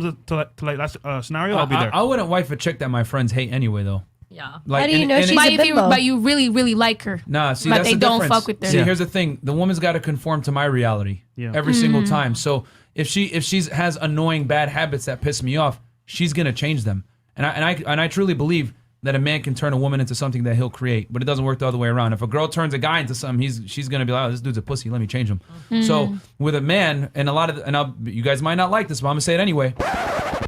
that scenario, I'll be there. I wouldn't wife a chick that my friends hate anyway, though. Yeah. How do you know she's a bimbo? But you really, really like her. Nah, see, but that's they the don't difference. fuck with her. See, Yeah. here's the thing: the woman's got to conform to my reality every single time. So if she's has annoying bad habits that piss me off, she's gonna change them. And I truly believe that a man can turn a woman into something that he'll create, but it doesn't work the other way around. If a girl turns a guy into something, she's gonna be like, oh, this dude's a pussy. Let me change him. So with a man, and you guys might not like this, but I'm gonna say it anyway.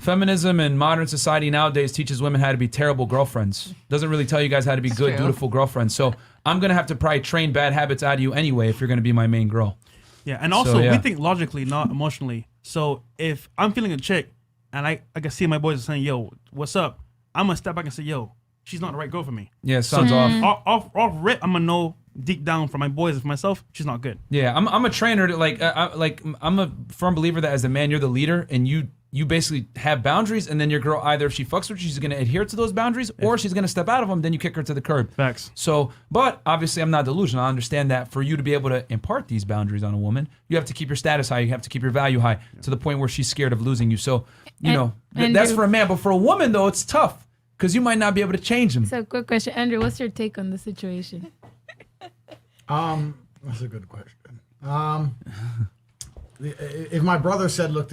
Feminism in modern society nowadays teaches women how to be terrible girlfriends. Doesn't really tell you guys how to be good, dutiful girlfriends. So I'm gonna have to probably train bad habits out of you anyway if you're gonna be my main girl. Yeah, and also we think logically, not emotionally. So if I'm feeling a chick and I can see my boys are saying, yo, what's up? I'm gonna step back and say, yo, she's not the right girl for me. Yeah, sounds off. Off rip, I'm gonna know deep down for my boys and for myself, she's not good. Yeah, I'm a trainer to I'm a firm believer that as a man, you're the leader and you basically have boundaries, and then your girl, either if she fucks with you, she's gonna adhere to those boundaries, or she's gonna step out of them, then you kick her to the curb. Facts. So, but obviously I'm not delusional. I understand that for you to be able to impart these boundaries on a woman, you have to keep your status high, you have to keep your value high, to the point where she's scared of losing you. So, that's for a man, but for a woman though, it's tough, because you might not be able to change them. So, quick question, Andrew, what's your take on the situation? That's a good question. If my brother said, look,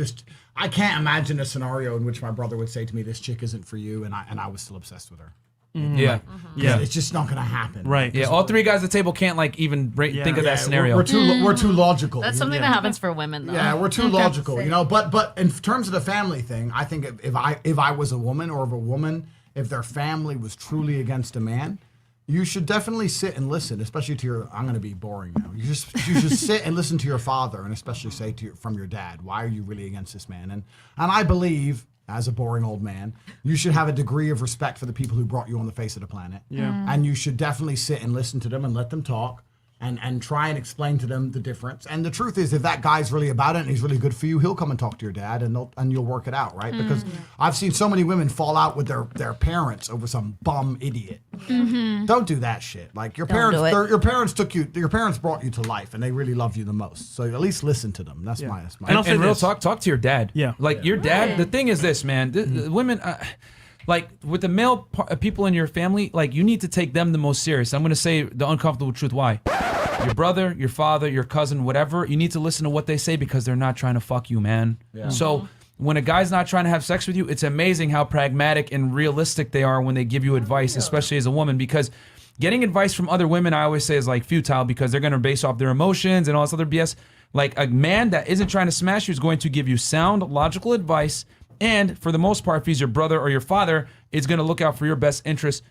I can't imagine a scenario in which my brother would say to me, this chick isn't for you, and I was still obsessed with her. Yeah. Yeah. It's just not going to happen. Right. Yeah, all three guys at the table can't even think of that scenario. We're too logical. That's something that happens for women, though. Yeah, we're too logical, But in terms of the family thing, I think if I was a woman, or if their family was truly against a man, you should definitely sit and listen, especially to your. I'm going to be boring now. You should sit and listen to your father, and especially say from your dad, why are you really against this man? And I believe, as a boring old man, you should have a degree of respect for the people who brought you on the face of the planet. Yeah. And you should definitely sit and listen to them and let them talk. And try and explain to them the difference. And the truth is, if that guy's really about it and he's really good for you, he'll come and talk to your dad, and you'll work it out, right? Because I've seen so many women fall out with their parents over some bum idiot. Don't do that shit. Like your parents brought you to life, and they really love you the most. So at least listen to them. That's my. And real talk to your dad. Yeah. Your dad. The thing is this, man. The women. Like with the male people in your family, like you need to take them the most serious. I'm going to say the uncomfortable truth. Why? Your brother, your father, your cousin, whatever, you need to listen to what they say, because they're not trying to fuck you, man. Yeah. So when a guy's not trying to have sex with you, it's amazing how pragmatic and realistic they are when they give you advice, especially as a woman, because getting advice from other women, I always say, is like futile, because they're going to base off their emotions and all this other BS. Like a man that isn't trying to smash you is going to give you sound, logical advice. And for the most part, if he's your brother or your father, is going to look out for your best interest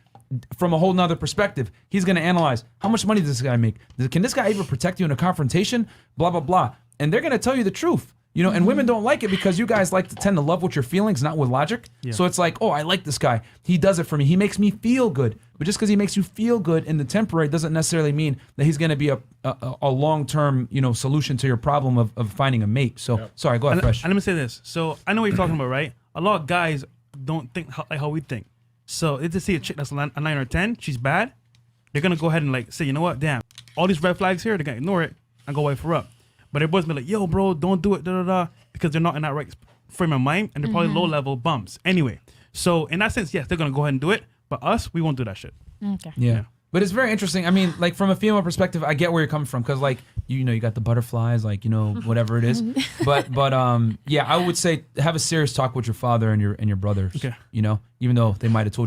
from a whole nother perspective. He's going to analyze, how much money does this guy make? Can this guy ever protect you in a confrontation? Blah, blah, blah. And they're going to tell you the truth. And women don't like it, because you guys like to tend to love with your feelings, not with logic. Yeah. So it's like, oh, I like this guy. He does it for me. He makes me feel good. But just because he makes you feel good in the temporary doesn't necessarily mean that he's going to be a long-term, solution to your problem of finding a mate. So, sorry, go ahead, Fresh. And let me say this. So I know what you're talking about, right? A lot of guys don't think like how we think. So if they see a chick that's a 9 or 10, she's bad, they're going to go ahead and say, you know what, damn, all these red flags here, they're going to ignore it and go wife her up. But their boys be like, yo, bro, don't do it, because they're not in that right frame of mind, and they're probably low-level bums. Anyway, so in that sense, yes, they're going to go ahead and do it, but us, we won't do that shit. Okay. Yeah. But it's very interesting. I mean, like from a female perspective, I get where you're coming from, because you got the butterflies, whatever it is. but yeah, I would say have a serious talk with your father and your brother. Okay. Even though they might have told you